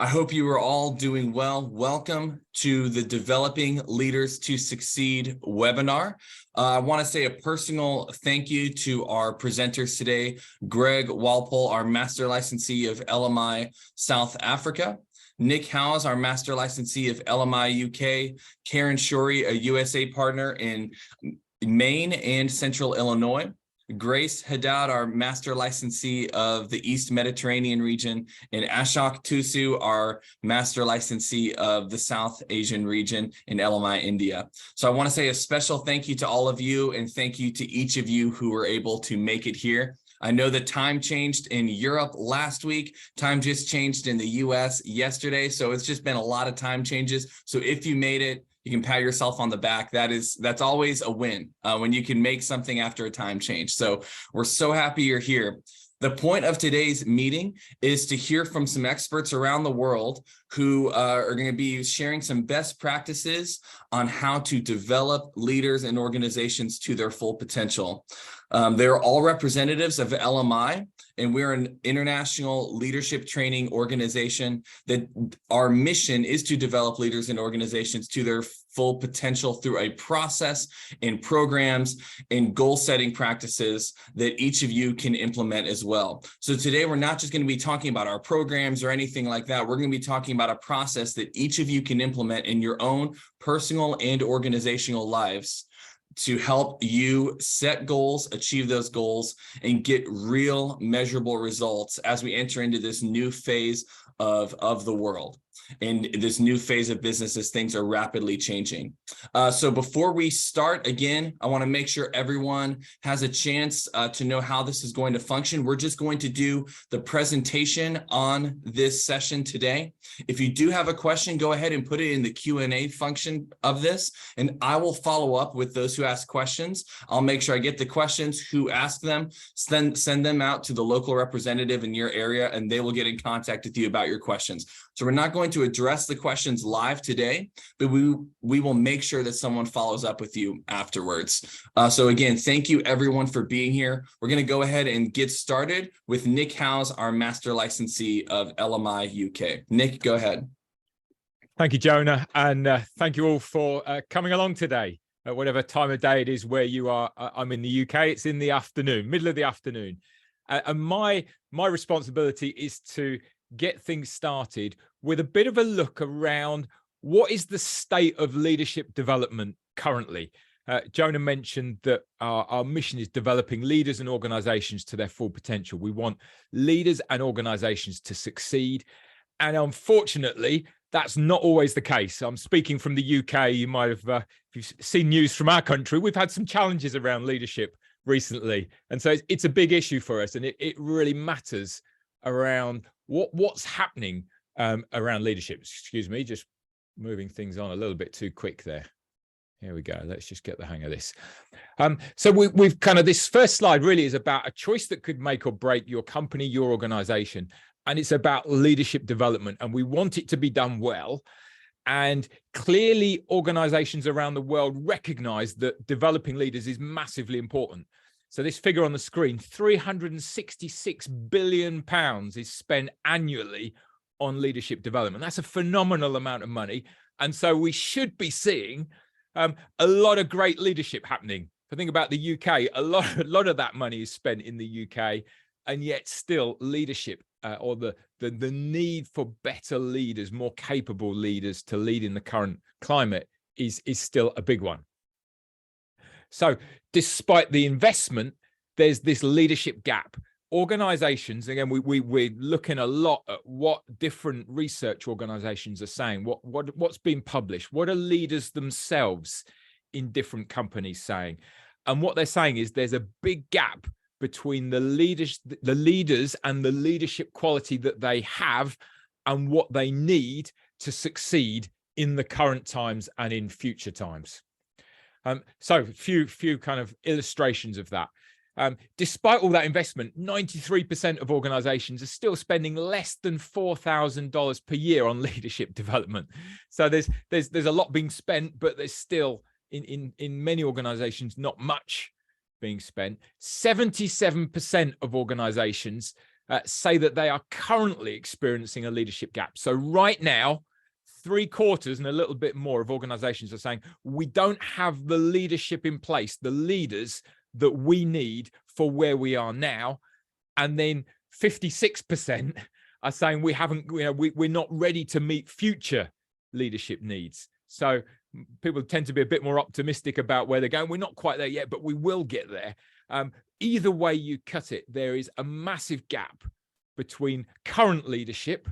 I hope you are all doing well. Welcome to the Developing Leaders to Succeed webinar. I want to say a personal thank you to our presenters today, Greg Walpole, our Master Licensee of LMI South Africa, Nick Howes, our Master Licensee of LMI UK, Karen Shorey, a USA partner in Maine and Central Illinois, Grace Haddad, our Master Licensee of the East Mediterranean region, and Ashok Tusu, our Master Licensee of the South Asian region in LMI India. So I want to say a special thank you to all of you, and thank you to each of you who were able to make it here. I know that time changed in Europe last week. Time just changed in the US yesterday. So it's just been a lot of time changes. So if you made it, you can pat yourself on the back. That's always a win when you can make something after a time change. So we're so happy you're here. The point of today's meeting is to hear from some experts around the world who are going to be sharing some best practices on how to develop leaders and organizations to their full potential. They're all representatives of LMI, and we're an international leadership training organization that our mission is to develop leaders and organizations to their full potential through a process and programs and goal setting practices that each of you can implement as well. So today we're not just going to be talking about our programs or anything like that. We're going to be talking about a process that each of you can implement in your own personal and organizational lives to help you set goals, achieve those goals, and get real measurable results as we enter into this new phase of the world and this new phase of business as things are rapidly changing. So before we start, again, I want to make sure everyone has a chance to know how this is going to function. We're just going to do the presentation on this session today. If you do have a question, go ahead and put it in the Q&A function of this, and I will follow up with those who ask questions. I'll make sure I get the questions, who asked them, send them out to the local representative in your area, and they will get in contact with you about your questions. So we're not going to address the questions live today, but we will make sure that someone follows up with you afterwards. So again, thank you everyone for being here. We're going to go ahead and get started with Nick Howes, our Master Licensee of LMI UK. Nick, go ahead. Thank you, Jonah, and thank you all for coming along today at whatever time of day it is where you are. I'm in the UK. It's in the afternoon, middle of the afternoon, and my responsibility is to get things started with a bit of a look around what is the state of leadership development currently. Jonah mentioned that our mission is developing leaders and organizations to their full potential. We want leaders and organizations to succeed. And unfortunately, that's not always the case. I'm speaking from the UK. You might have, if you've seen news from our country, we've had some challenges around leadership recently. And so it's a big issue for us. And it really matters around what's happening around leadership. Excuse me, just moving things on a little bit too quick there. Here we go. Let's just get the hang of this. So we've kind of, this first slide really is about a choice that could make or break your company, your organization. And it's about leadership development. And we want it to be done well. And clearly organizations around the world recognize that developing leaders is massively important. So this figure on the screen, £366 billion is spent annually on leadership development. That's a phenomenal amount of money. And so we should be seeing a lot of great leadership happening. If I think about the UK, a lot of that money is spent in the UK, and yet still leadership or the need for better leaders, more capable leaders to lead in the current climate is still a big one. So despite the investment, there's this leadership gap. Organizations, again, we're looking a lot at what different research organizations are saying, what's been published, what are leaders themselves in different companies saying. And what they're saying is there's a big gap between the leaders and the leadership quality that they have and what they need to succeed in the current times and in future times. So few kind of illustrations of that. Despite all that investment, 93% of organizations are still spending less than $4,000 per year on leadership development. So there's a lot being spent, but there's still in many organizations not much being spent. 77% of organizations say that they are currently experiencing a leadership gap. So right now, 3/4 and a little bit more of organizations are saying we don't have the leadership in place, the leaders that we need for where we are now. And then 56% are saying we haven't, we're not ready to meet future leadership needs. So people tend to be a bit more optimistic about where they're going. We're not quite there yet, but we will get there. Either way you cut it, there is a massive gap between current leadership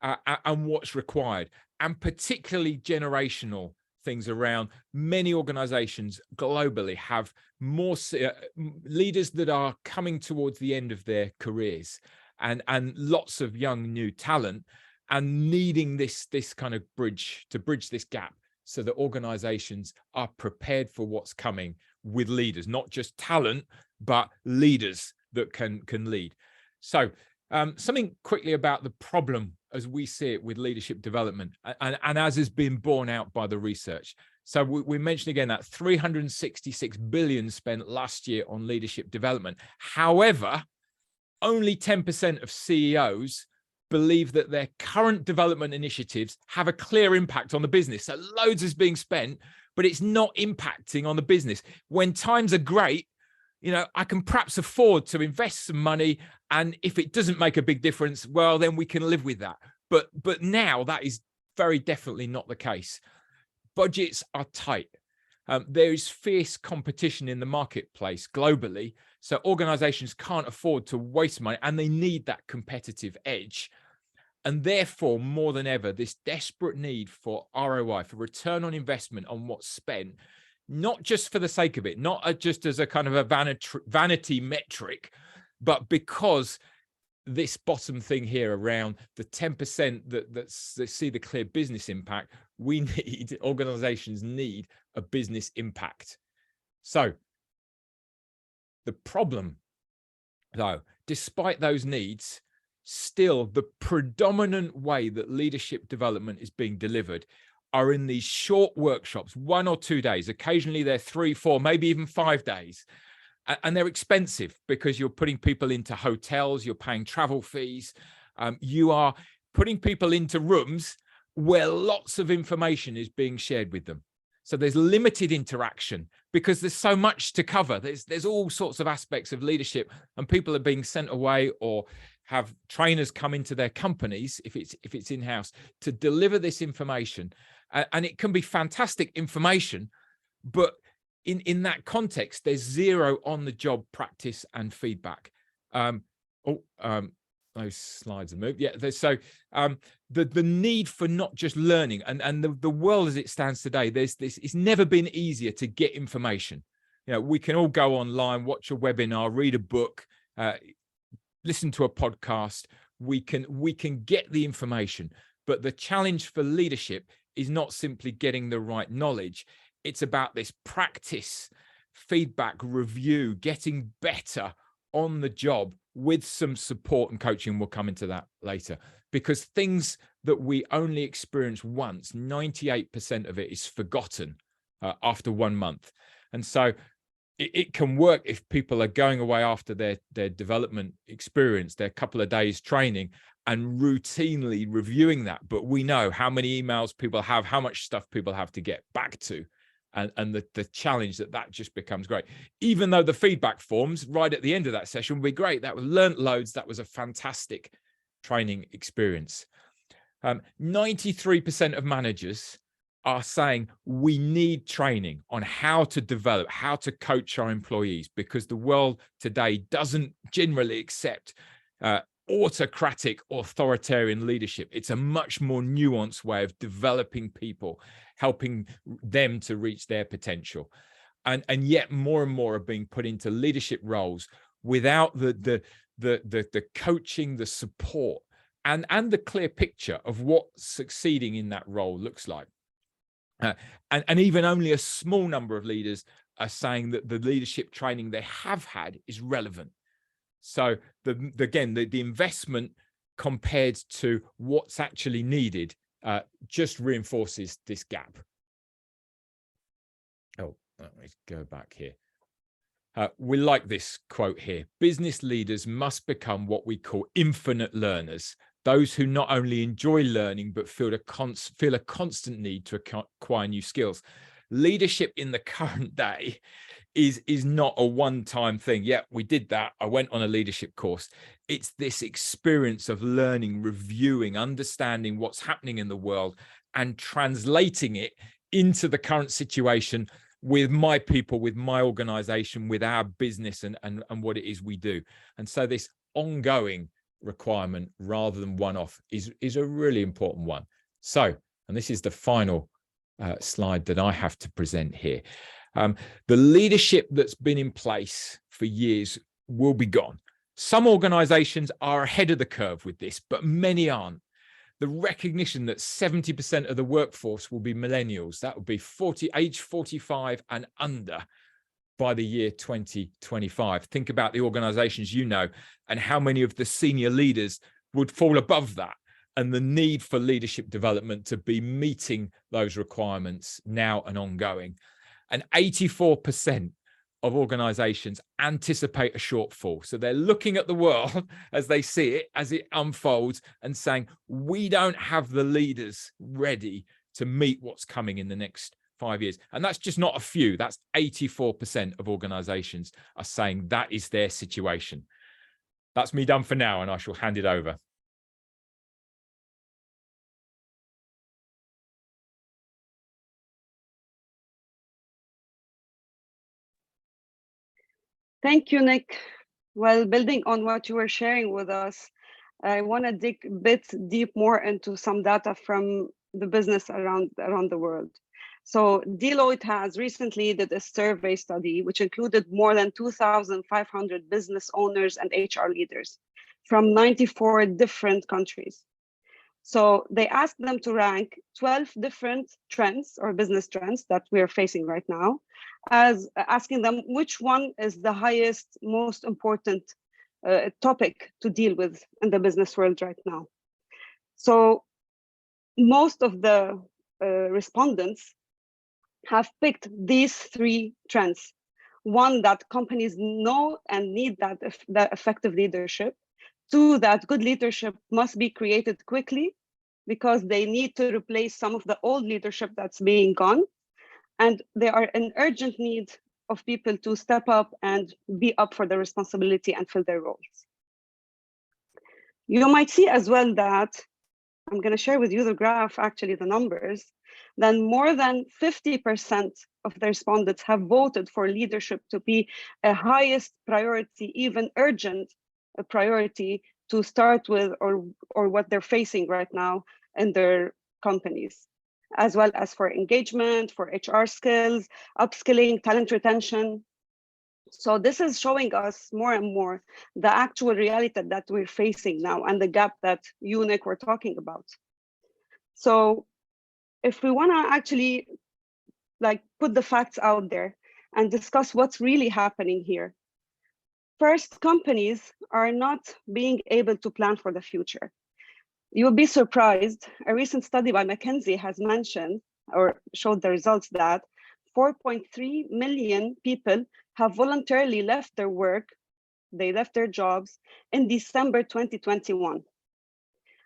and what's required, and particularly generational things around. Many organizations globally have more leaders that are coming towards the end of their careers, and lots of young new talent, and needing this kind of bridge this gap so that organizations are prepared for what's coming with leaders, not just talent, but leaders that can lead. So something quickly about the problem as we see it with leadership development, and as has been borne out by the research. So we mentioned again that 366 billion spent last year on leadership development. However, only 10% of CEOs believe that their current development initiatives have a clear impact on the business. So loads is being spent, but it's not impacting on the business. When times are great, I can perhaps afford to invest some money, and if it doesn't make a big difference, well, then we can live with that. But now that is very definitely not the case. Budgets are tight. There is fierce competition in the marketplace globally, so organizations can't afford to waste money, and they need that competitive edge. And therefore, more than ever, this desperate need for ROI, for return on investment on what's spent, not just for the sake of it, not just as a kind of a vanity metric, but because this bottom thing here around the 10% that see the clear business impact, organizations need a business impact. So the problem, though, despite those needs, still the predominant way that leadership development is being delivered are in these short workshops, 1 or 2 days. Occasionally they're 3, 4, maybe even 5 days. And they're expensive because you're putting people into hotels, you're paying travel fees, you are putting people into rooms where lots of information is being shared with them. So there's limited interaction because there's so much to cover. There's all sorts of aspects of leadership, and people are being sent away or have trainers come into their companies, if it's in-house, to deliver this information. And it can be fantastic information, but in that context, there's zero on-the-job practice and feedback. Those slides have moved. Yeah, so the need for not just learning, and the world as it stands today, it's never been easier to get information. We can all go online, watch a webinar, read a book, listen to a podcast. We can get the information, but the challenge for leadership is not simply getting the right knowledge. It's about this practice, feedback, review, getting better on the job with some support and coaching. We'll come into that later, because things that we only experience once, 98% of it is forgotten after 1 month. And so it can work if people are going away after their development experience, their couple of days training, and routinely reviewing that. But we know how many emails people have, how much stuff people have to get back to. And the challenge that just becomes great. Even though the feedback forms right at the end of that session will be great. That was learnt loads. That was a fantastic training experience. 93% of managers are saying we need training on how to develop, how to coach our employees, because the world today doesn't generally accept autocratic, authoritarian leadership. It's a much more nuanced way of developing people, helping them to reach their potential. And yet more and more are being put into leadership roles without the coaching, the support, and the clear picture of what succeeding in that role looks like. And even only a small number of leaders are saying that the leadership training they have had is relevant. So the investment compared to what's actually needed just reinforces this gap. Oh, let me go back here. We like this quote here. Business leaders must become what we call infinite learners, those who not only enjoy learning, but feel a constant need to acquire new skills. Leadership in the current day is not a one-time thing. Yeah, we did that. I went on a leadership course. It's this experience of learning, reviewing, understanding what's happening in the world and translating it into the current situation with my people, with my organization, with our business and what it is we do. And so this ongoing requirement rather than one-off is a really important one. So, and this is the final slide that I have to present here. The leadership that's been in place for years will be gone. Some organizations are ahead of the curve with this, but many aren't. The recognition that 70% of the workforce will be millennials, that would be age 45 and under by the year 2025. Think about the organizations you know and how many of the senior leaders would fall above that, and the need for leadership development to be meeting those requirements now and ongoing. And 84% of organizations anticipate a shortfall. So they're looking at the world as they see it, as it unfolds, and saying, we don't have the leaders ready to meet what's coming in the next 5 years. And that's just not a few. That's 84% of organizations are saying that is their situation. That's me done for now, and I shall hand it over. Thank you, Nick. Well, building on what you were sharing with us, I want to dig a bit deep more into some data from the business around the world. So Deloitte has recently did a survey study, which included more than 2,500 business owners and HR leaders from 94 different countries. So they asked them to rank 12 different trends or business trends that we're facing right now, as asking them which one is the highest, most important topic to deal with in the business world right now. So most of the respondents have picked these three trends. One, that companies know and need that effective leadership. Two, that good leadership must be created quickly because they need to replace some of the old leadership that's being gone. And there are an urgent need of people to step up and be up for the responsibility and fill their roles. You might see as well that, I'm going to share with you the graph, actually the numbers, then more than 50% of the respondents have voted for leadership to be a highest priority, even urgent priority to start with, or what they're facing right now in their companies, as well as for engagement, for HR skills, upskilling, talent retention. So this is showing us more and more the actual reality that we're facing now and the gap that you, Nick, were talking about. So if we want to actually put the facts out there and discuss what's really happening here. First, companies are not being able to plan for the future. You'll be surprised. A recent study by McKinsey has mentioned or showed the results that 4.3 million people have voluntarily left their work, they left their jobs in December 2021.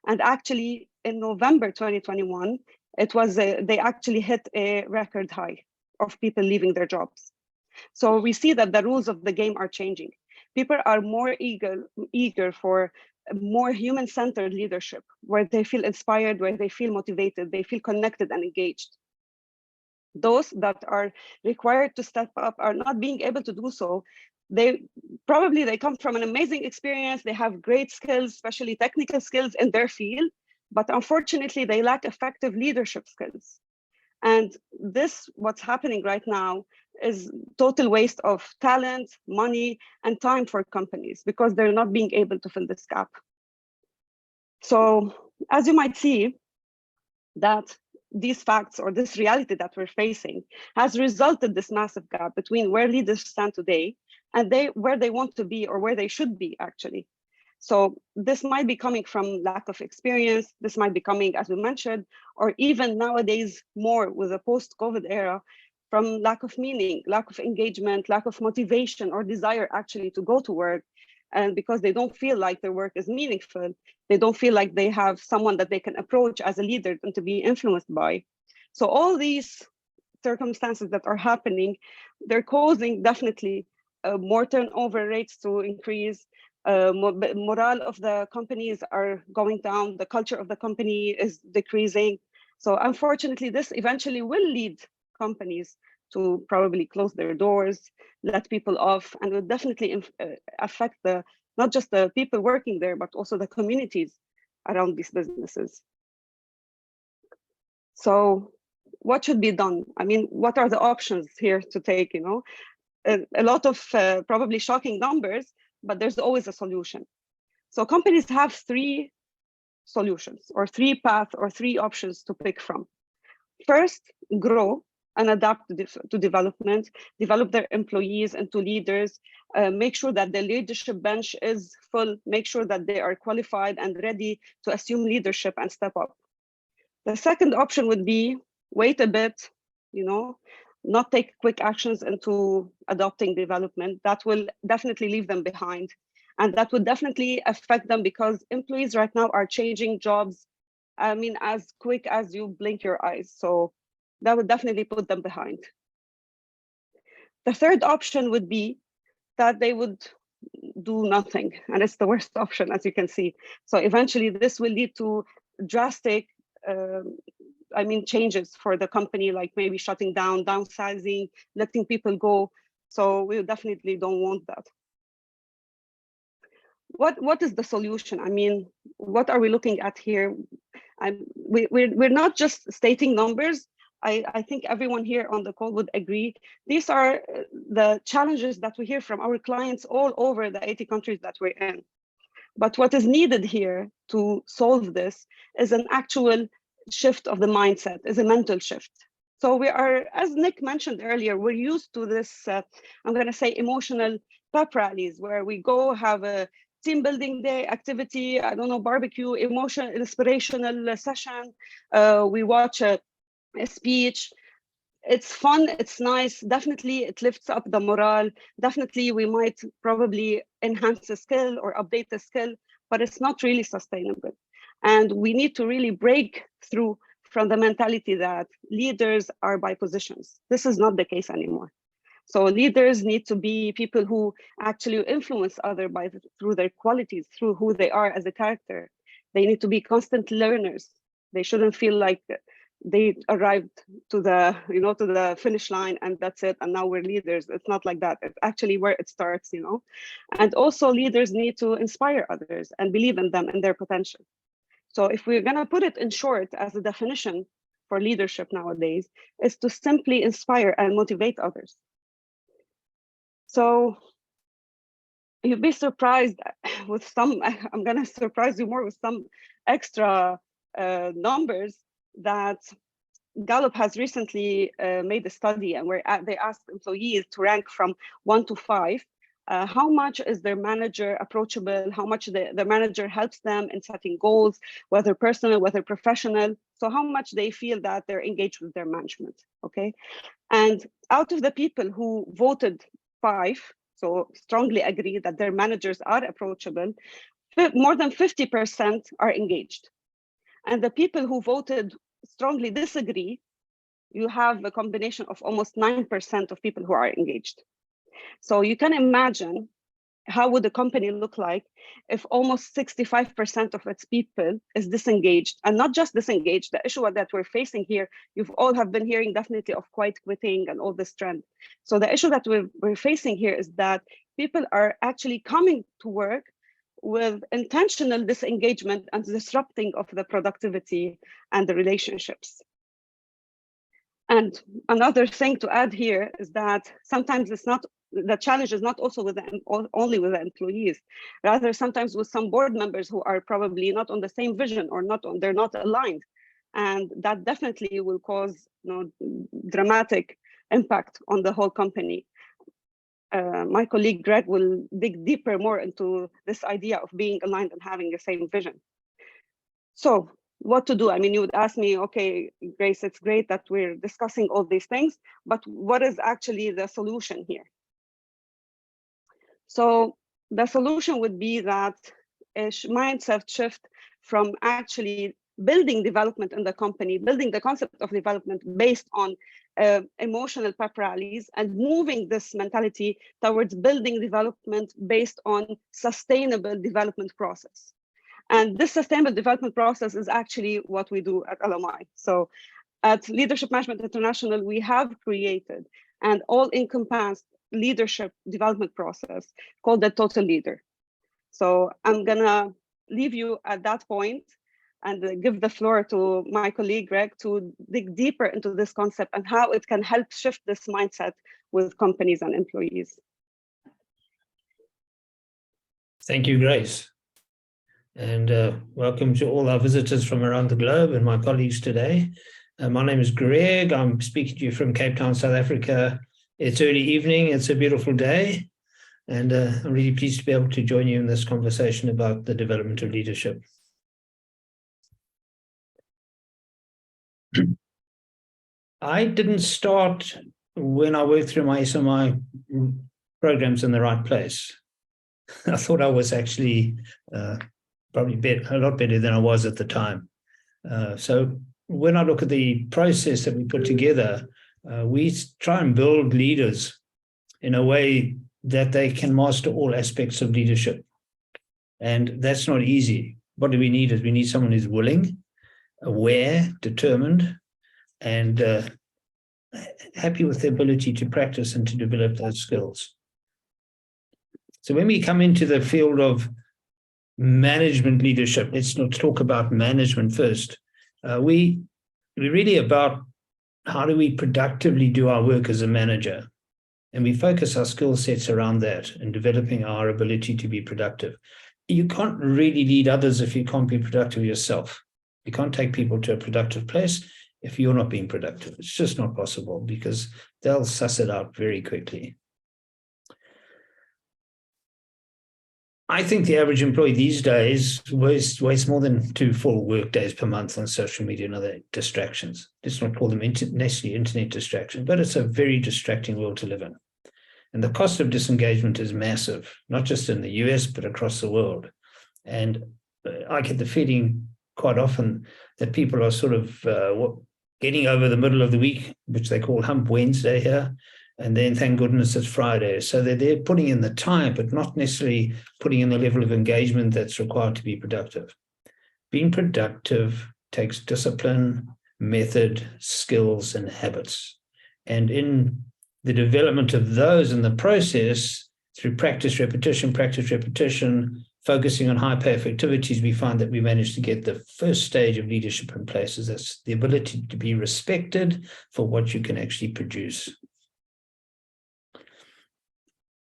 And actually in November 2021, they actually hit a record high of people leaving their jobs. So we see that the rules of the game are changing. People are more eager for more human-centered leadership, where they feel inspired, where they feel motivated, they feel connected and engaged. Those that are required to step up are not being able to do so. They come from an amazing experience, they have great skills, especially technical skills in their field, but unfortunately they lack effective leadership skills. And what's happening right now is total waste of talent, money, and time for companies because they're not being able to fill this gap. So as you might see, that these facts or this reality that we're facing has resulted this massive gap between where leaders stand today and where they want to be or where they should be actually. So this might be coming from lack of experience. This might be coming, as we mentioned, or even nowadays more with the post-COVID era, from lack of meaning, lack of engagement, lack of motivation or desire actually to go to work. And because they don't feel like their work is meaningful, they don't feel like they have someone that they can approach as a leader and to be influenced by. So all these circumstances that are happening, they're causing definitely more turnover rates to increase. Morale of the companies are going down. The culture of the company is decreasing. So unfortunately, this eventually will lead companies to probably close their doors, let people off, and will definitely affect not just the people working there, but also the communities around these businesses. So what should be done? I mean, what are the options here to take? A lot of probably shocking numbers, but there's always a solution. So companies have 3 solutions or 3 paths or 3 options to pick from. First, grow and adapt to development, develop their employees into leaders, make sure that the leadership bench is full, make sure that they are qualified and ready to assume leadership and step up. The second option would be wait a bit, not take quick actions into adopting development. That will definitely leave them behind. And that would definitely affect them because employees right now are changing jobs, I mean, as quick as you blink your eyes. So that would definitely put them behind. The third option would be that they would do nothing. And it's the worst option, as you can see. So eventually this will lead to drastic changes for the company, like maybe shutting down, downsizing, letting people go. So we definitely don't want that. What is the solution? I mean, what are we looking at here? We're not just stating numbers. I think everyone here on the call would agree. These are the challenges that we hear from our clients all over the 80 countries that we're in. But what is needed here to solve this is an actual shift of the mindset, is a mental shift. So we are, as Nick mentioned earlier, we're used to this, I'm going to say, emotional pep rallies where we go have a team building day activity, I don't know, barbecue, emotional, inspirational session. We watch a speech. It's fun, it's nice. Definitely it lifts up the morale. Definitely we might probably enhance a skill or update the skill, but it's not really sustainable. And we need to really break through from the mentality that leaders are by positions. This is not the case anymore. So leaders need to be people who actually influence others through their qualities, through who they are as a character. They need to be constant learners. They shouldn't feel like they arrived to the finish line and that's it, and now we're leaders. It's not like that. It's actually where it starts, And also leaders need to inspire others and believe in them and their potential. So if we're going to put it in short as a definition for leadership nowadays, is to simply inspire and motivate others. So you'd be surprised with some, I'm going to surprise you more with some extra numbers that Gallup has recently made a study, and where they asked employees to rank from 1 to 5. How much is their manager approachable? How much the manager helps them in setting goals, whether personal, whether professional? So how much they feel that they're engaged with their management, okay? And out of the people who voted 5, so strongly agree that their managers are approachable, more than 50% are engaged. And the people who voted strongly disagree, you have a combination of almost 9% of people who are engaged. So you can imagine how would the company look like if almost 65% of its people is disengaged, and not just disengaged. The issue that we're facing here, you've all have been hearing definitely of quiet quitting and all this trend. So the issue that we're facing here is that people are actually coming to work with intentional disengagement and disrupting of the productivity and the relationships. And another thing to add here is that sometimes it's not, the challenge is not also with only with the employees, rather sometimes with some board members who are probably not on the same vision or they're not aligned. And that definitely will cause dramatic impact on the whole company. My colleague Greg will dig deeper more into this idea of being aligned and having the same vision. So what to do. I mean, you would ask me, okay, Grace, it's great that we're discussing all these things, but what is actually the solution here? So the solution would be that a mindset shift from actually building development in the company, building the concept of development based on emotional pep rallies, and moving this mentality towards building development based on sustainable development process. And this sustainable development process is actually what we do at LMI. So at Leadership Management International, we have created an all-encompassing leadership development process called the Total Leader. So I'm gonna leave you at that point and give the floor to my colleague, Greg, to dig deeper into this concept and how it can help shift this mindset with companies and employees. Thank you, Grace. And welcome to all our visitors from around the globe and my colleagues today. My name is Greg. I'm speaking to you from Cape Town, South Africa. It's early evening. It's a beautiful day. And I'm really pleased to be able to join you in this conversation about the development of leadership. I didn't start when I worked through my SMI programs in the right place. I thought I was actually probably a lot better than I was at the time. So when I look at the process that we put together, we try and build leaders in a way that they can master all aspects of leadership. And that's not easy. What do we need is we need someone who's willing, aware, determined, and happy with the ability to practice and to develop those skills. So when we come into the field of management leadership, let's not talk about management first. We're really about how do we productively do our work as a manager? And we focus our skill sets around that and developing our ability to be productive. You can't really lead others if you can't be productive yourself. You can't take people to a productive place if you're not being productive. It's just not possible because they'll suss it out very quickly. I think the average employee these days wastes more than 2 full work days per month on social media and other distractions. Let's not call them necessarily internet distractions, but it's a very distracting world to live in. And the cost of disengagement is massive, not just in the US, but across the world. And I get the feeling quite often that people are sort of getting over the middle of the week, which they call Hump Wednesday here, and then thank goodness it's Friday. So they're putting in the time, but not necessarily putting in the level of engagement that's required to be productive. Being productive takes discipline, method, skills, and habits. And in the development of those in the process, through practice, repetition, focusing on high pay activities, we find that we manage to get the first stage of leadership in place. That's the ability to be respected for what you can actually produce.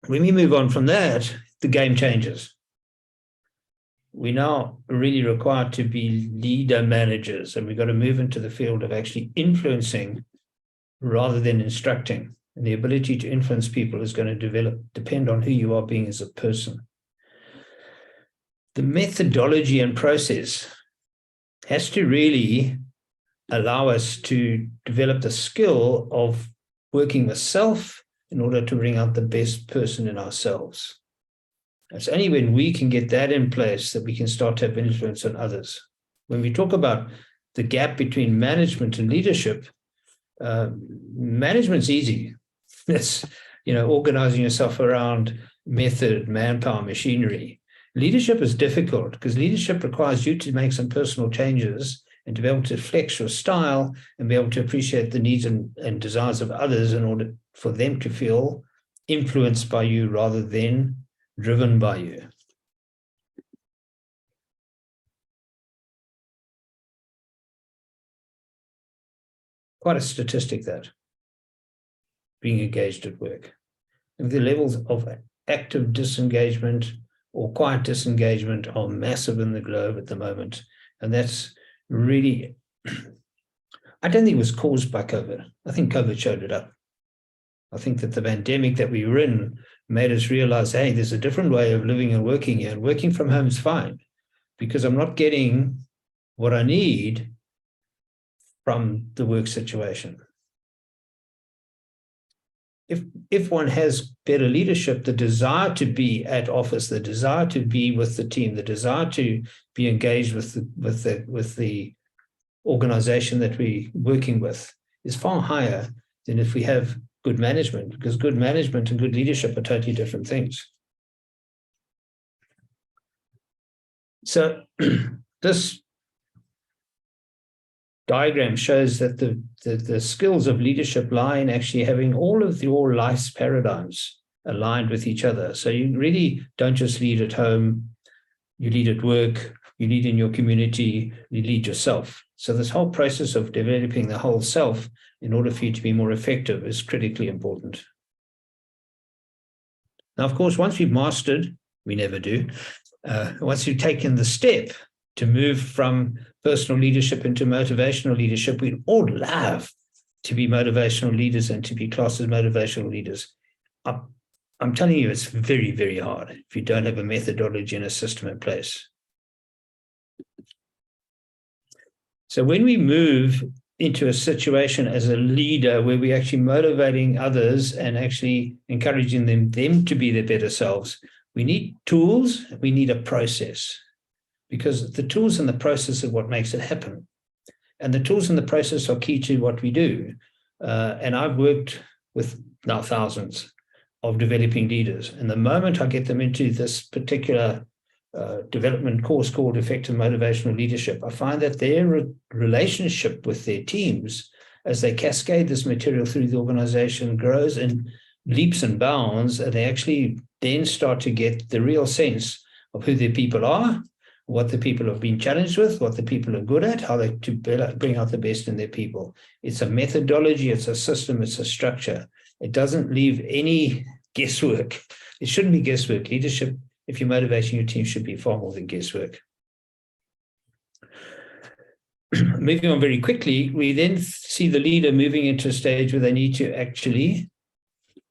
When we move on from that, the game changes. We now really required to be leader managers, and we've got to move into the field of actually influencing rather than instructing. And the ability to influence people is going to depend on who you are being as a person. The methodology and process has to really allow us to develop the skill of working with self in order to bring out the best person in ourselves. It's only when we can get that in place that we can start to have influence on others. When we talk about the gap between management and leadership, management's easy. That's, organizing yourself around method, manpower, machinery. Leadership is difficult because leadership requires you to make some personal changes and to be able to flex your style and be able to appreciate the needs and desires of others in order for them to feel influenced by you rather than driven by you. Quite a statistic, that, being engaged at work. And the levels of active disengagement or quiet disengagement are massive in the globe at the moment. And that's really, I don't think it was caused by COVID. I think COVID showed it up. I think that the pandemic that we were in made us realize, hey, there's a different way of living and working here. And working from home is fine because I'm not getting what I need from the work situation. If one has better leadership, the desire to be at office, the desire to be with the team, the desire to be engaged with the organization that we're working with is far higher than if we have good management, because good management and good leadership are totally different things. So this diagram shows that the skills of leadership lie in actually having all of your life's paradigms aligned with each other. So you really don't just lead at home, you lead at work, you lead in your community, you lead yourself. So this whole process of developing the whole self in order for you to be more effective is critically important. Now, of course, once we've mastered, we never do, once you've taken the step to move from personal leadership into motivational leadership, we'd all love to be motivational leaders and to be classed as motivational leaders. I'm telling you, it's very, very hard if you don't have a methodology and a system in place. So when we move into a situation as a leader where we're actually motivating others and actually encouraging them to be their better selves, we need tools, we need a process. Because the tools and the process are what makes it happen. And the tools and the process are key to what we do. And I've worked with now thousands of developing leaders. And the moment I get them into this particular development course called Effective Motivational Leadership, I find that their relationship with their teams, as they cascade this material through the organization, grows in leaps and bounds. And they actually then start to get the real sense of who their people are, what the people have been challenged with, what the people are good at, how they to bring out the best in their people. It's a methodology, it's a system, it's a structure. It doesn't leave any guesswork. It shouldn't be guesswork. Leadership, if you're motivating your team, should be far more than guesswork. Moving on very quickly, we then see the leader moving into a stage where they need to actually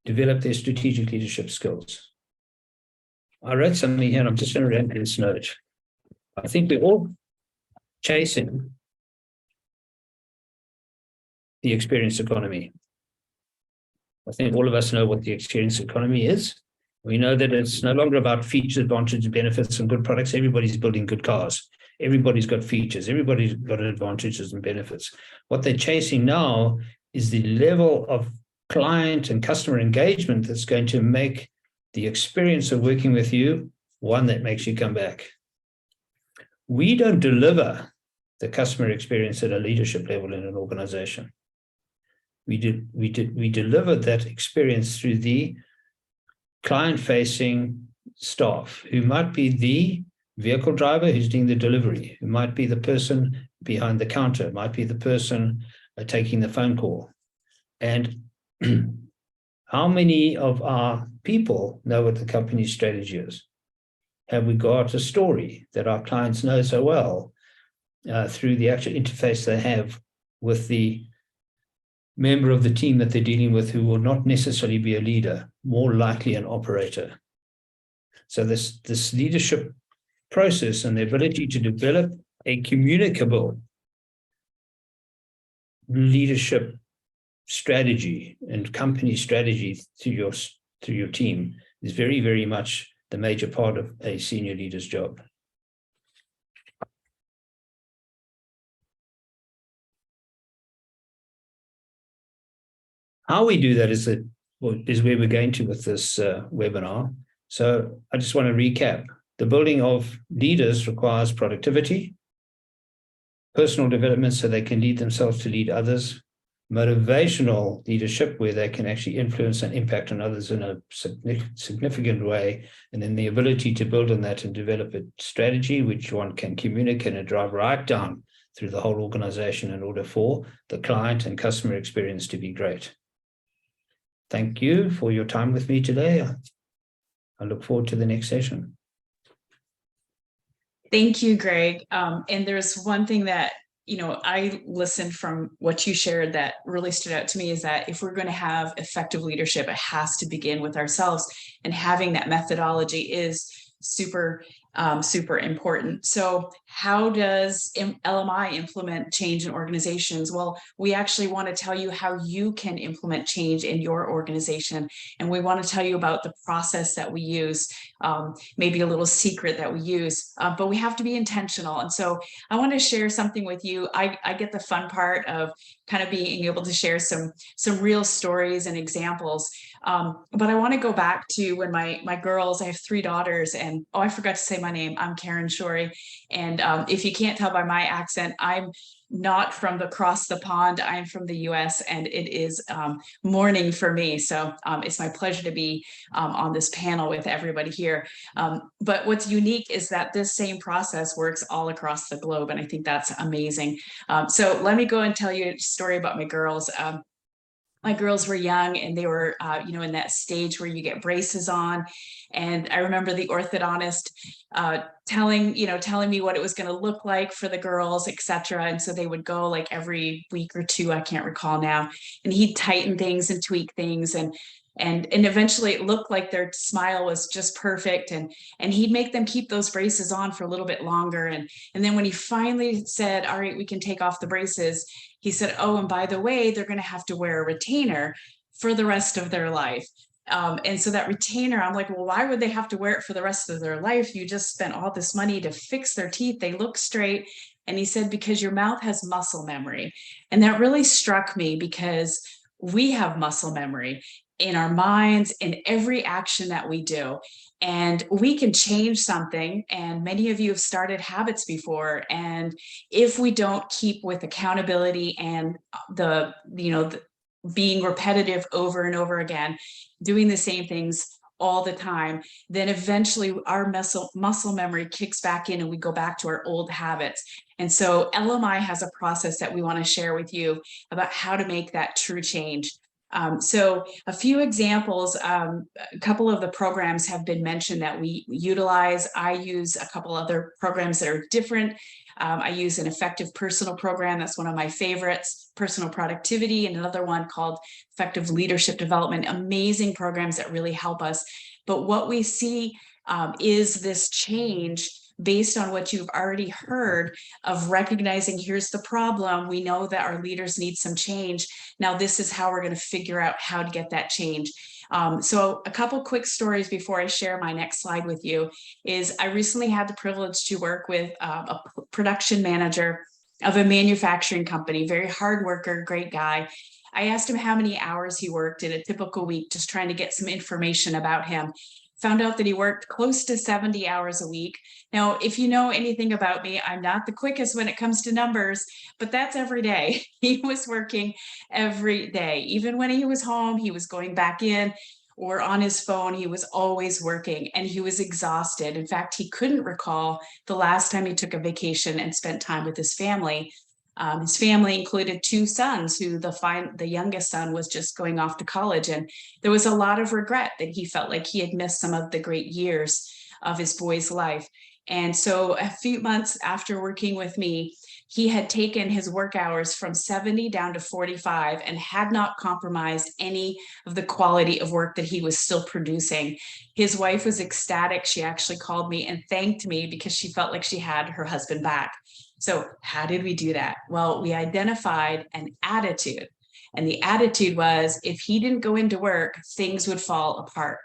develop their strategic leadership skills. I wrote something here, and I'm just going to read this note. I think we're all chasing the experience economy. I think all of us know what the experience economy is. We know that it's no longer about features, advantages, benefits, and good products. Everybody's building good cars. Everybody's got features. Everybody's got advantages and benefits. What they're chasing now is the level of client and customer engagement that's going to make the experience of working with you one that makes you come back. We don't deliver the customer experience at a leadership level in an organization. We deliver that experience through the client-facing staff, who might be the vehicle driver who's doing the delivery, who might be the person behind the counter, might be the person taking the phone call. And how many of our people know what the company's strategy is? Have we got a story that our clients know so well through the actual interface they have with the member of the team that they're dealing with, who will not necessarily be a leader, more likely an operator? So this leadership process and the ability to develop a communicable leadership strategy and company strategy to your team is very, very much the major part of a senior leader's job. How we do that is where we're going to with this webinar. So I just want to recap. The building of leaders requires productivity, personal development so they can lead themselves to lead others, motivational leadership where they can actually influence and impact on others in a significant way, and then the ability to build on that and develop a strategy which one can communicate and drive right down through the whole organization in order for the client and customer experience to be great. Thank you for your time with me today. I look forward to the next session. Thank you, Greg. And there's one thing that I listened from what you shared that really stood out to me, is that if we're going to have effective leadership, it has to begin with ourselves. And having that methodology is super important. So how does LMI implement change in organizations? Well, we actually want to tell you how you can implement change in your organization. And we want to tell you about the process that we use, maybe a little secret that we use, but we have to be intentional. And so I want to share something with you. I get the fun part of kind of being able to share some real stories and examples. But I want to go back to when my girls, I have 3 daughters, and I forgot to say my name. I'm Karen Shorey. And if you can't tell by my accent, I'm not from across the pond. I'm from the US, and it is morning for me. So it's my pleasure to be on this panel with everybody here. But what's unique is that this same process works all across the globe. And I think that's amazing. So let me go and tell you a story about my girls. My girls were young, and they were, in that stage where you get braces on. And I remember the orthodontist telling me what it was going to look like for the girls, et cetera. And so they would go like every week or 2, I can't recall now, and he'd tighten things and tweak things. And eventually it looked like their smile was just perfect. And he'd make them keep those braces on for a little bit longer. And then when he finally said, all right, we can take off the braces, he said, oh, and by the way, they're going to have to wear a retainer for the rest of their life. And so that retainer, I'm like, well, why would they have to wear it for the rest of their life? You just spent all this money to fix their teeth. They look straight. And he said, because your mouth has muscle memory. And that really struck me, because we have muscle memory in our minds, in every action that we do. And we can change something. And many of you have started habits before. And if we don't keep with accountability and the being repetitive over and over again, doing the same things all the time, then eventually our muscle memory kicks back in and we go back to our old habits. And so LMI has a process that we want to share with you about how to make that true change. So a few examples, a couple of the programs have been mentioned that we utilize. I use a couple other programs that are different. I use an effective personal program. That's one of my favorites, personal productivity, and another one called effective leadership development. Amazing programs that really help us. But what we see is this change based on what you've already heard of recognizing, here's the problem. We know that our leaders need some change. Now, this is how we're going to figure out how to get that change. So a couple quick stories before I share my next slide with you is I recently had the privilege to work with a production manager of a manufacturing company, very hard worker, great guy. I asked him how many hours he worked in a typical week, just trying to get some information about him. Found out that he worked close to 70 hours a week. Now, if you know anything about me, I'm not the quickest when it comes to numbers, but that's every day. He was working every day. Even when he was home, he was going back in or on his phone. He was always working, and he was exhausted. In fact, he couldn't recall the last time he took a vacation and spent time with his family. His family included 2 sons, who the youngest son was just going off to college. And there was a lot of regret that he felt like he had missed some of the great years of his boy's life. And so a few months after working with me, he had taken his work hours from 70 down to 45 and had not compromised any of the quality of work that he was still producing. His wife was ecstatic. She actually called me and thanked me because she felt like she had her husband back. So how did we do that? Well, we identified an attitude. And the attitude was, if he didn't go into work, things would fall apart.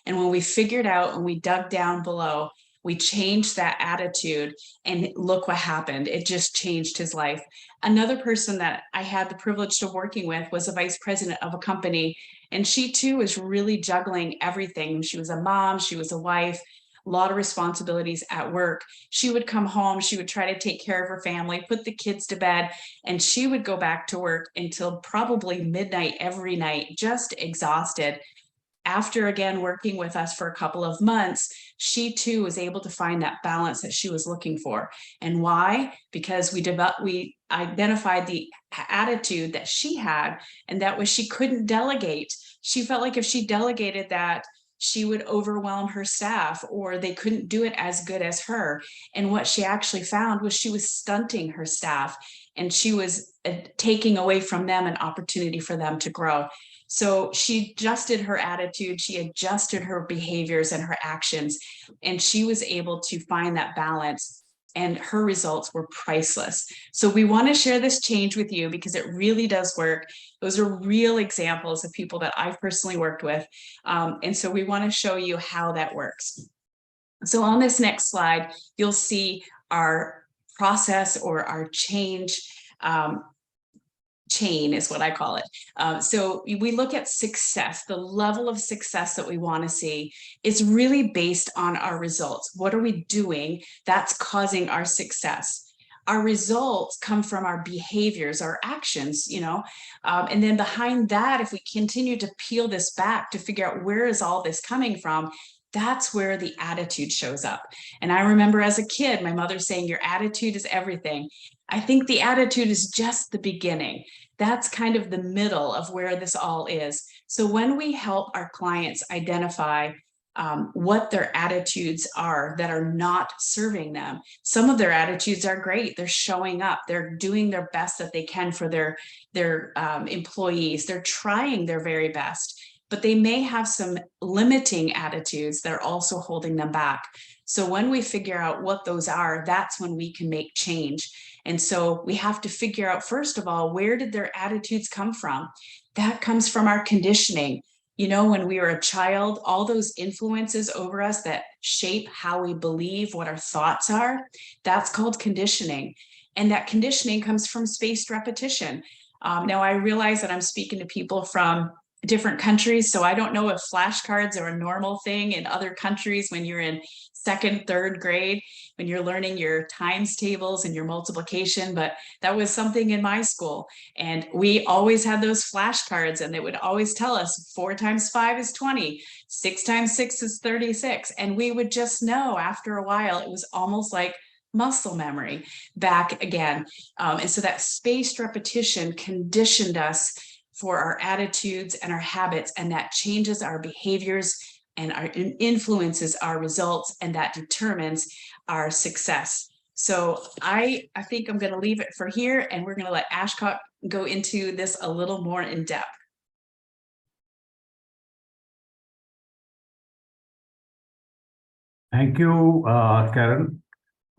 And when we figured out and we dug down below, we changed that attitude, and look what happened. It just changed his life. Another person that I had the privilege of working with was a vice president of a company. And she too was really juggling everything. She was a mom, she was a wife, a lot of responsibilities at work. She would come home, she would try to take care of her family, put the kids to bed, and she would go back to work until probably midnight every night, just exhausted. After again working with us for a couple of months, she too was able to find that balance that she was looking for. And why? Because we identified the attitude that she had, and that was she couldn't delegate. She felt like if she delegated that, she would overwhelm her staff, or they couldn't do it as good as her. And what she actually found was she was stunting her staff, and she was taking away from them an opportunity for them to grow. So she adjusted her attitude, she adjusted her behaviors and her actions, and she was able to find that balance, and her results were priceless. So we want to share this change with you because it really does work. Those are real examples of people that I've personally worked with. And so we want to show you how that works. So on this next slide, you'll see our process or our change chain is what I call it. So we look at success, the level of success that we want to see is really based on our results. What are we doing that's causing our success? Our results come from our behaviors, our actions, and then behind that, if we continue to peel this back to figure out where is all this coming from, that's where the attitude shows up. And I remember as a kid, my mother saying, your attitude is everything. I think the attitude is just the beginning. That's kind of the middle of where this all is. So when we help our clients identify what their attitudes are that are not serving them, some of their attitudes are great. They're showing up. They're doing their best that they can for their employees. They're trying their very best, but they may have some limiting attitudes that are also holding them back. So when we figure out what those are, that's when we can make change. And so we have to figure out, first of all, where did their attitudes come from? That comes from our conditioning. When we were a child, all those influences over us that shape how we believe, what our thoughts are, that's called conditioning. And that conditioning comes from spaced repetition. Now, I realize that I'm speaking to people from different countries, so I don't know if flashcards are a normal thing in other countries when you're in second, third grade, when you're learning your times tables and your multiplication, but that was something in my school. And we always had those flashcards, and they would always tell us 4 times 5 is 20, 6 times 6 is 36. And we would just know after a while. It was almost like muscle memory back again. And so that spaced repetition conditioned us for our attitudes and our habits, and that changes our behaviors and influences our results, and that determines our success. So I think I'm going to leave it for here, and we're going to let Ashcott go into this a little more in depth. Thank you, Karen.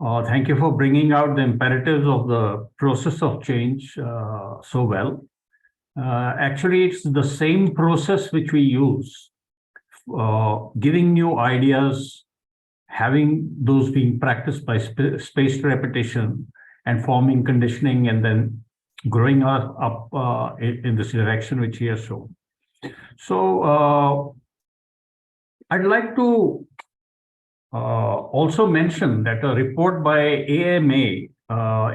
Thank you for bringing out the imperatives of the process of change so well. Actually, it's the same process which we use, giving new ideas, having those being practiced by spaced repetition and forming conditioning, and then growing up in this direction which he has shown. So I'd like to also mention that a report by AMA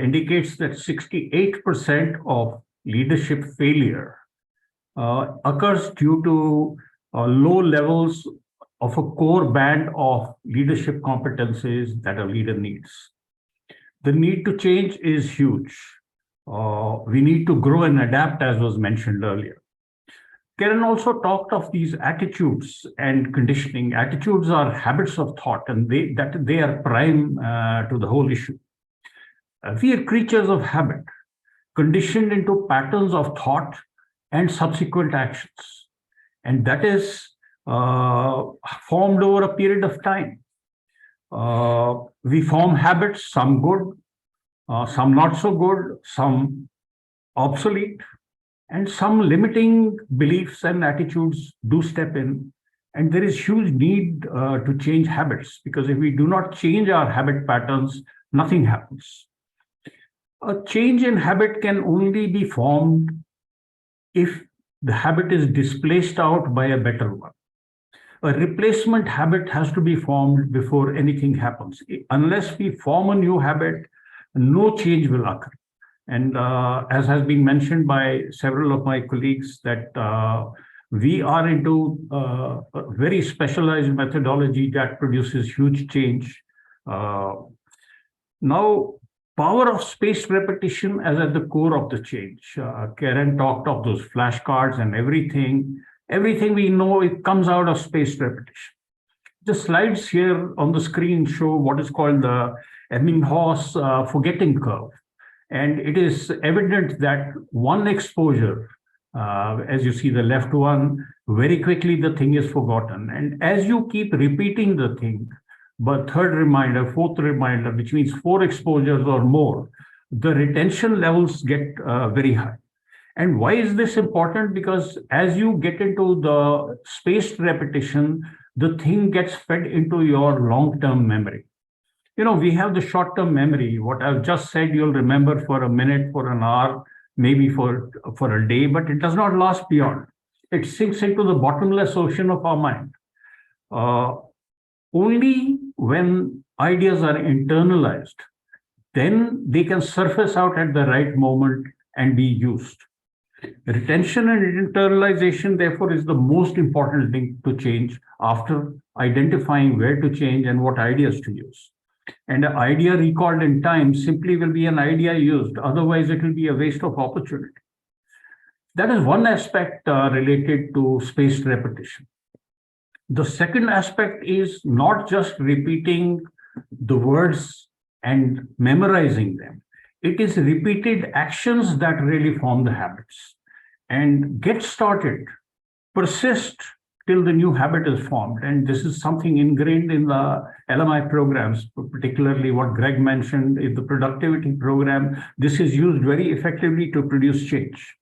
indicates that 68% of leadership failure occurs due to low levels of a core band of leadership competencies that a leader needs. The need to change is huge. We need to grow and adapt, as was mentioned earlier. Karen also talked of these attitudes and conditioning. Attitudes are habits of thought, and they are prime to the whole issue. We are creatures of habit, conditioned into patterns of thought and subsequent actions. And that is formed over a period of time. We form habits, some good, some not so good, some obsolete, and some limiting beliefs and attitudes do step in. And there is huge need to change habits, because if we do not change our habit patterns, nothing happens. A change in habit can only be formed if the habit is displaced out by a better one. A replacement habit has to be formed before anything happens. Unless we form a new habit, no change will occur. And as has been mentioned by several of my colleagues, that we are into a very specialized methodology that produces huge change. Now, power of spaced repetition as at the core of the change. Karen talked of those flashcards and everything. Everything we know, it comes out of spaced repetition. The slides here on the screen show what is called the Ebbinghaus forgetting curve. And it is evident that one exposure As you see the left one, very quickly the thing is forgotten. And as you keep repeating the thing, but third reminder, fourth reminder, which means 4 exposures or more, the retention levels get very high. And why is this important? Because as you get into the spaced repetition, the thing gets fed into your long-term memory. You know, we have the short-term memory. What I've just said, you'll remember for a minute, for an hour, maybe for a day, but it does not last beyond. It sinks into the bottomless ocean of our mind. Only when ideas are internalized, then they can surface out at the right moment and be used. Retention and internalization, therefore, is the most important thing to change after identifying where to change and what ideas to use. And an idea recalled in time simply will be an idea used. Otherwise, it will be a waste of opportunity. That is one aspect related to spaced repetition. The second aspect is not just repeating the words and memorizing them. It is repeated actions that really form the habits. And get started, persist till the new habit is formed. And this is something ingrained in the LMI programs, particularly what Greg mentioned in the productivity program. This is used very effectively to produce change.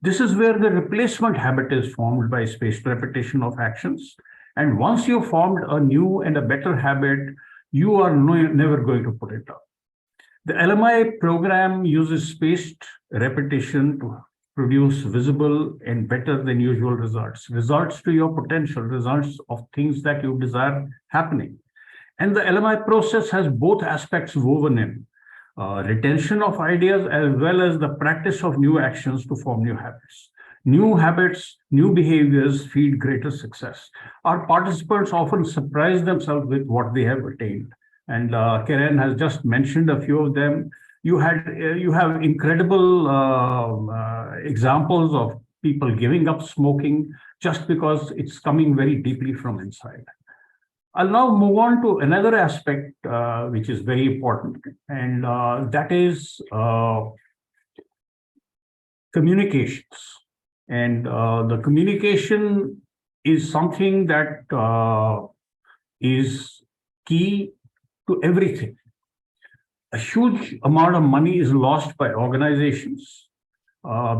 This is where the replacement habit is formed by spaced repetition of actions. And once you've formed a new and a better habit, you are never going to put it up. The LMI program uses spaced repetition to produce visible and better than usual results to your potential, results of things that you desire happening. And the LMI process has both aspects woven in, retention of ideas as well as the practice of new actions to form new habits. New habits, new behaviors feed greater success. Our participants often surprise themselves with what they have attained. And Karen has just mentioned a few of them. You have incredible examples of people giving up smoking just because it's coming very deeply from inside. I'll now move on to another aspect which is very important, and that is communications. And the communication is something that is key to everything. A huge amount of money is lost by organizations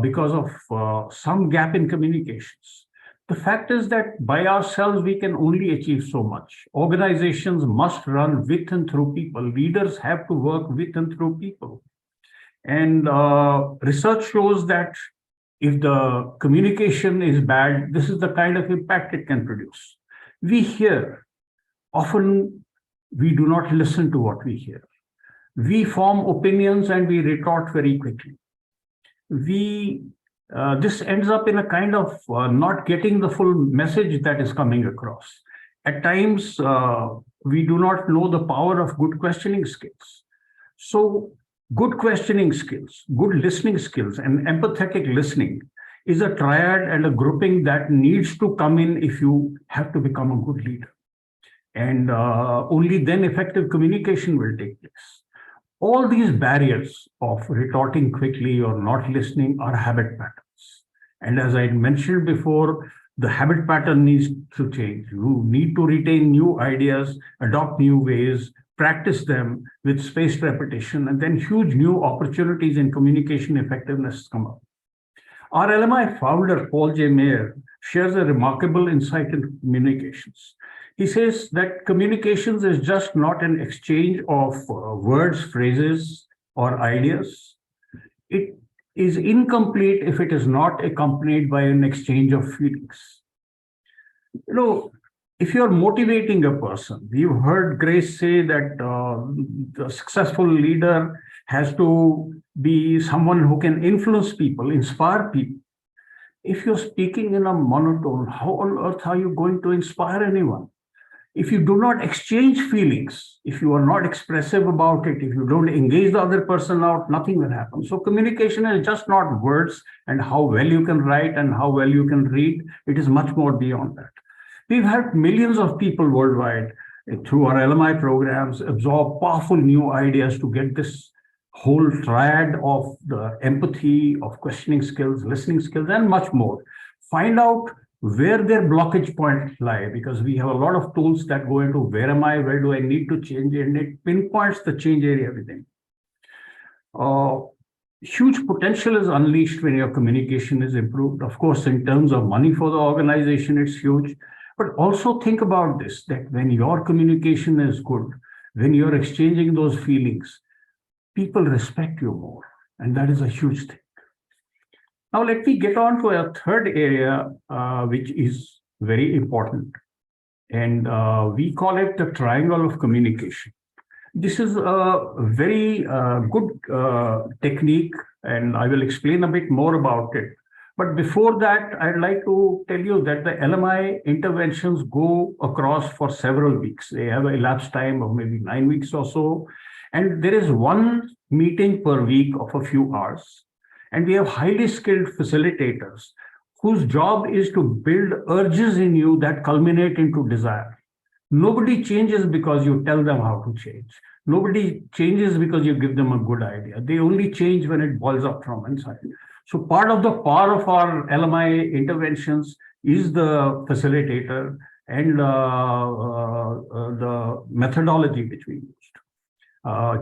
because of some gap in communications. The fact is that by ourselves, we can only achieve so much. Organizations must run with and through people. Leaders have to work with and through people. And research shows that if the communication is bad, this is the kind of impact it can produce. We hear, often we do not listen to what we hear. We form opinions and we retort very quickly. This ends up in a kind of not getting the full message that is coming across. At times, we do not know the power of good questioning skills. So good questioning skills, good listening skills, and empathetic listening is a triad and a grouping that needs to come in if you have to become a good leader. And only then effective communication will take place. All these barriers of retorting quickly or not listening are habit patterns. And as I mentioned before, the habit pattern needs to change. You need to retain new ideas, adopt new ways, practice them with spaced repetition, and then huge new opportunities in communication effectiveness come up. Our LMI founder, Paul J. Mayer, shares a remarkable insight in communications. He says that communications is just not an exchange of words, phrases, or ideas. It is incomplete if it is not accompanied by an exchange of feelings. You know, if you're motivating a person, you've heard Grace say that the successful leader has to be someone who can influence people, inspire people. If you're speaking in a monotone, how on earth are you going to inspire anyone? If you do not exchange feelings, if you are not expressive about it, if you don't engage the other person out, nothing will happen. So communication is just not words and how well you can write and how well you can read. It is much more beyond that. We've helped millions of people worldwide through our LMI programs absorb powerful new ideas to get this whole triad of the empathy, of questioning skills, listening skills, and much more. Find out where their blockage points lie, because we have a lot of tools that go into where am I, where do I need to change, and it pinpoints the change area within. Huge potential is unleashed when your communication is improved. Of course, in terms of money for the organization, it's huge. But also think about this, that when your communication is good, when you're exchanging those feelings, people respect you more. And that is a huge thing. Now, let me get on to a third area, which is very important. And we call it the triangle of communication. This is a very good technique, and I will explain a bit more about it. But before that, I'd like to tell you that the LMI interventions go across for several weeks. They have an elapsed time of maybe 9 weeks or so. And there is one meeting per week of a few hours. And we have highly skilled facilitators whose job is to build urges in you that culminate into desire. Nobody changes because you tell them how to change. Nobody changes because you give them a good idea. They only change when it boils up from inside. So part of the power of our LMI interventions is the facilitator and the methodology which we used.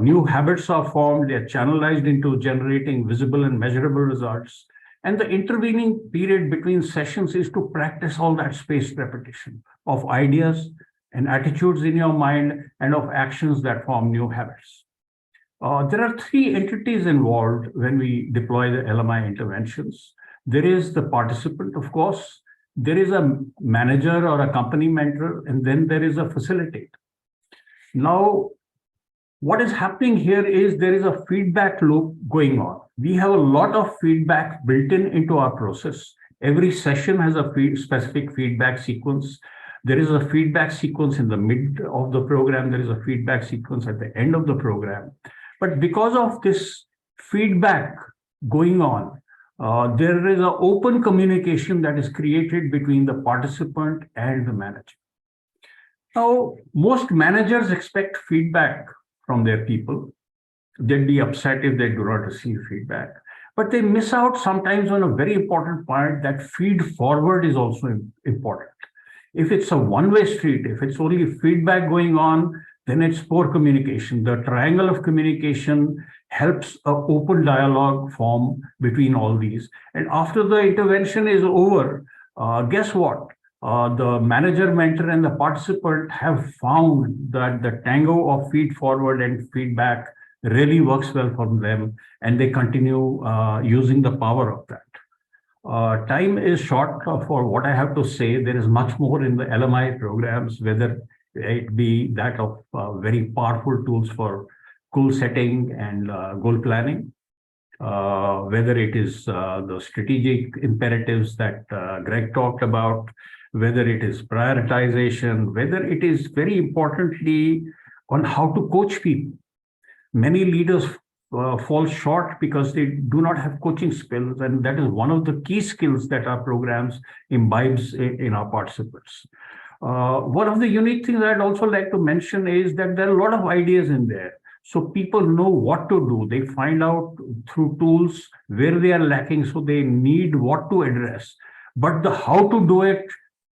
New habits are formed, they're channelized into generating visible and measurable results. And the intervening period between sessions is to practice all that spaced repetition of ideas and attitudes in your mind and of actions that form new habits. There are three entities involved when we deploy the LMI interventions. There is the participant, of course, there is a manager or a company mentor, and then there is a facilitator. Now, what is happening here is there is a feedback loop going on. We have a lot of feedback built into our process. Every session has a specific feedback sequence. There is a feedback sequence in the mid of the program. There is a feedback sequence at the end of the program. But because of this feedback going on, there is an open communication that is created between the participant and the manager. Now, most managers expect feedback from their people. They'd be upset if they do not receive feedback. But they miss out sometimes on a very important part, that feed forward is also important. If it's a one-way street, if it's only feedback going on, then it's poor communication. The triangle of communication helps an open dialogue form between all these. And after the intervention is over, guess what? The manager, mentor, and the participant have found that the tango of feed forward and feedback really works well for them, and they continue using the power of that. Time is short for what I have to say. There is much more in the LMI programs, whether it be that of very powerful tools for goal setting and goal planning, whether it is the strategic imperatives that Greg talked about, whether it is prioritization, whether it is very importantly on how to coach people. Many leaders fall short because they do not have coaching skills, and that is one of the key skills that our programs imbibes in our participants. One of the unique things I'd also like to mention is that there are a lot of ideas in there. So people know what to do. They find out through tools where they are lacking, so they need what to address. But the how to do it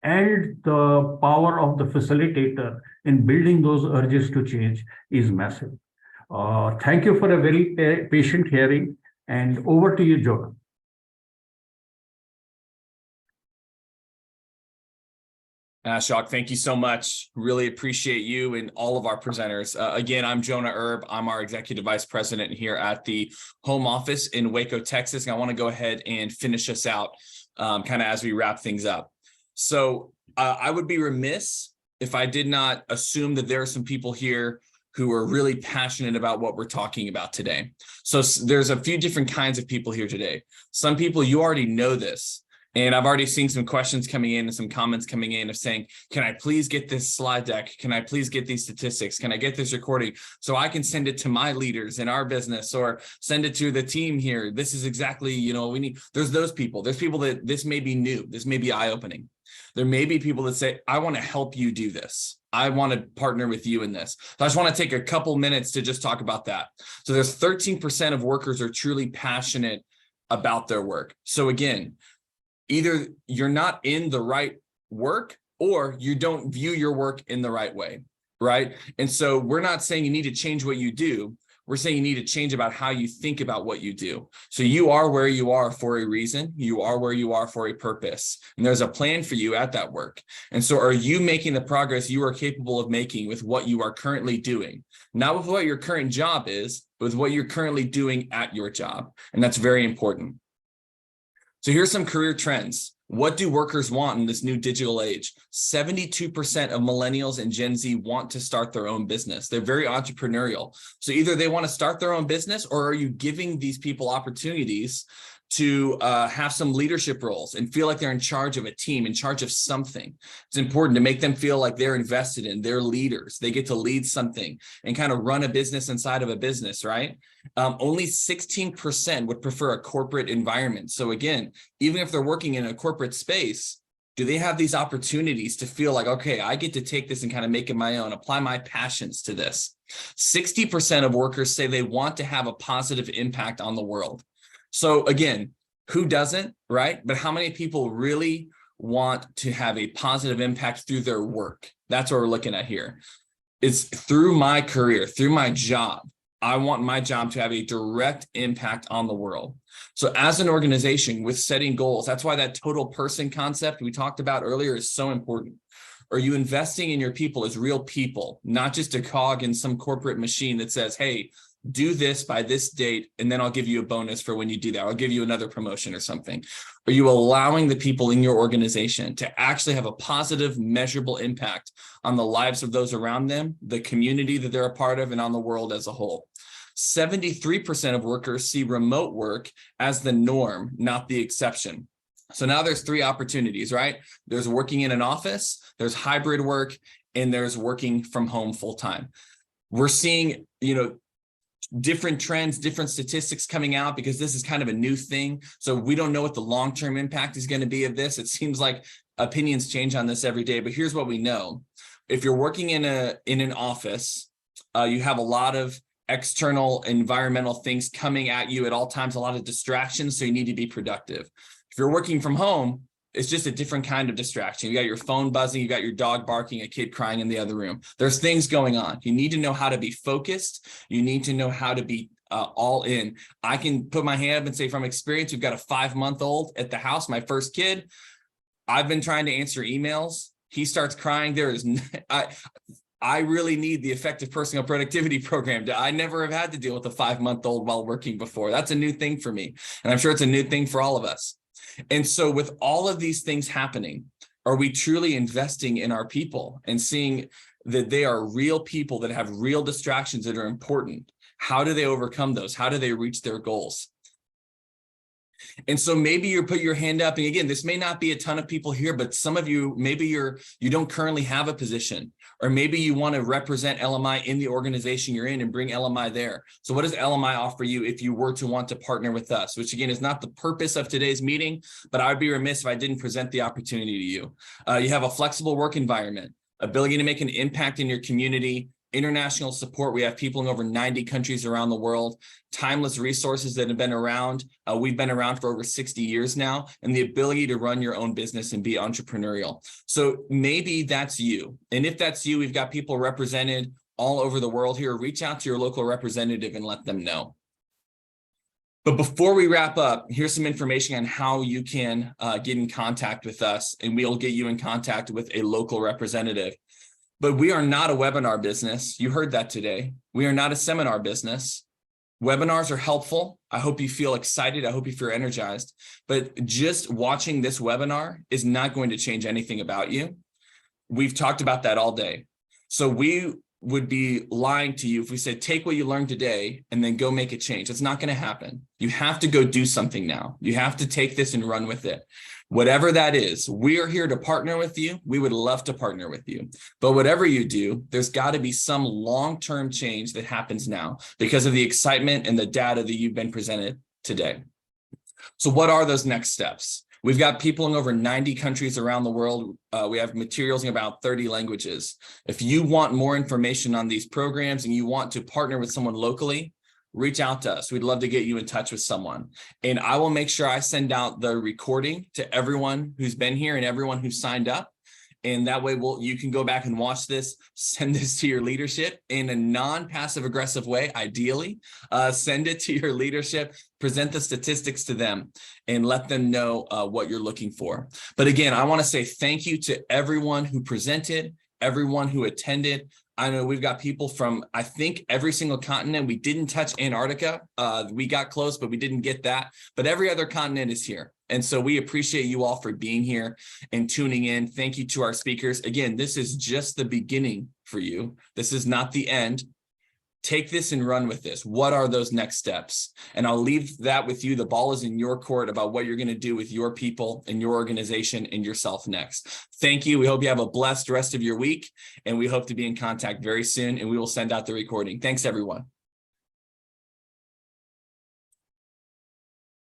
and the power of the facilitator in building those urges to change is massive. Thank you for a very patient hearing, and over to you, Jonah. Ashok, thank you so much. Really appreciate you and all of our presenters. Again, I'm Jonah Erbe. I'm our Executive Vice President here at the home office in Waco, Texas. And I want to go ahead and finish us out kind of as we wrap things up. So I would be remiss if I did not assume that there are some people here who are really passionate about what we're talking about today. So there's a few different kinds of people here today. Some people, you already know this. And I've already seen some questions coming in and some comments coming in of saying, can I please get this slide deck? Can I please get these statistics? Can I get this recording so I can send it to my leaders in our business or send it to the team here? This is exactly, we need, there's those people. There's people that this may be new. This may be eye-opening. There may be people that say, I want to help you do this. I want to partner with you in this. So I just want to take a couple minutes to just talk about that. So there's 13% of workers are truly passionate about their work. So again, either you're not in the right work or you don't view your work in the right way, right? And so we're not saying you need to change what you do. We're saying you need to change about how you think about what you do. So you are where you are for a reason. You are where you are for a purpose. And there's a plan for you at that work. And so are you making the progress you are capable of making with what you are currently doing? Not with what your current job is, but with what you're currently doing at your job. And that's very important. So here's some career trends. What do workers want in this new digital age? 72% of millennials and Gen Z want to start their own business. They're very entrepreneurial. So either they want to start their own business, or are you giving these people opportunities to have some leadership roles and feel like they're in charge of a team, in charge of something? It's important to make them feel like they're invested in, they're leaders. They get to lead something and kind of run a business inside of a business, right? Only 16% would prefer a corporate environment. So again, even if they're working in a corporate space, do they have these opportunities to feel like, okay, I get to take this and kind of make it my own, apply my passions to this? 60% of workers say they want to have a positive impact on the world. So again, who doesn't, right? But how many people really want to have a positive impact through their work? That's what we're looking at here. It's through my career, through my job. I want my job to have a direct impact on the world. So as an organization with setting goals, that's why that total person concept we talked about earlier is so important. Are you investing in your people as real people, not just a cog in some corporate machine that says, hey, do this by this date, and then I'll give you a bonus for when you do that. I'll give you another promotion or something. Are you allowing the people in your organization to actually have a positive, measurable impact on the lives of those around them, the community that they're a part of, and on the world as a whole? 73% of workers see remote work as the norm, not the exception. So now there's three opportunities, right? There's working in an office, there's hybrid work, and there's working from home full-time. We're seeing, different trends, different statistics coming out because this is kind of a new thing. So we don't know what the long-term impact is going to be of this. It seems like opinions change on this every day, but here's what we know. If you're working in an office, you have a lot of external environmental things coming at you at all times, a lot of distractions. So you need to be productive. If you're working from home, it's just a different kind of distraction. You got your phone buzzing, you got your dog barking, a kid crying in the other room. There's things going on. You need to know how to be focused. You need to know how to be all in. I can put my hand up and say from experience, we've got a 5-month-old at the house, my first kid. I've been trying to answer emails. He starts crying. I really need the effective personal productivity program. I never have had to deal with a 5-month-old while working before. That's a new thing for me. And I'm sure it's a new thing for all of us. And so with all of these things happening, are we truly investing in our people and seeing that they are real people that have real distractions that are important? How do they overcome those? How do they reach their goals? And so maybe you put your hand up, and again, this may not be a ton of people here, but some of you, maybe you don't currently have a position, or maybe you want to represent LMI in the organization you're in and bring LMI there. So what does LMI offer you if you were to want to partner with us, which again is not the purpose of today's meeting, but I would be remiss if I didn't present the opportunity to you. You have a flexible work environment, ability to make an impact in your community, international support. We have people in over 90 countries around the world, timeless resources that have been around. We've been around for over 60 years now, and the ability to run your own business and be entrepreneurial. So maybe that's you. And if that's you, we've got people represented all over the world here. Reach out to your local representative and let them know. But before we wrap up, here's some information on how you can get in contact with us, and we'll get you in contact with a local representative. But we are not a webinar business. You heard that today. We are not a seminar business. Webinars are helpful. I hope you feel excited. I hope you feel energized. But just watching this webinar is not going to change anything about you. We've talked about that all day. So we would be lying to you if we said, take what you learned today and then go make a change. It's not going to happen. You have to go do something now. You have to take this and run with it. Whatever that is, we are here to partner with you. We would love to partner with you. But whatever you do, there's got to be some long-term change that happens now because of the excitement and the data that you've been presented today. So what are those next steps? We've got people in over 90 countries around the world. We have materials in about 30 languages. If you want more information on these programs and you want to partner with someone locally, reach out to us. We'd love to get you in touch with someone. And I will make sure I send out the recording to everyone who's been here and everyone who signed up. And that way you can go back and watch this, send this to your leadership in a non-passive aggressive way, ideally. Send it to your leadership, present the statistics to them, and let them know what you're looking for. But again, I want to say thank you to everyone who presented, everyone who attended. I know we've got people from, I think, every single continent. We didn't touch Antarctica. We got close, but we didn't get that. But every other continent is here. And so we appreciate you all for being here and tuning in. Thank you to our speakers. Again, this is just the beginning for you. This is not the end. Take this and run with this. What are those next steps? And I'll leave that with you. The ball is in your court about what you're going to do with your people and your organization and yourself next. Thank you. We hope you have a blessed rest of your week, and we hope to be in contact very soon, and we will send out the recording. Thanks, everyone.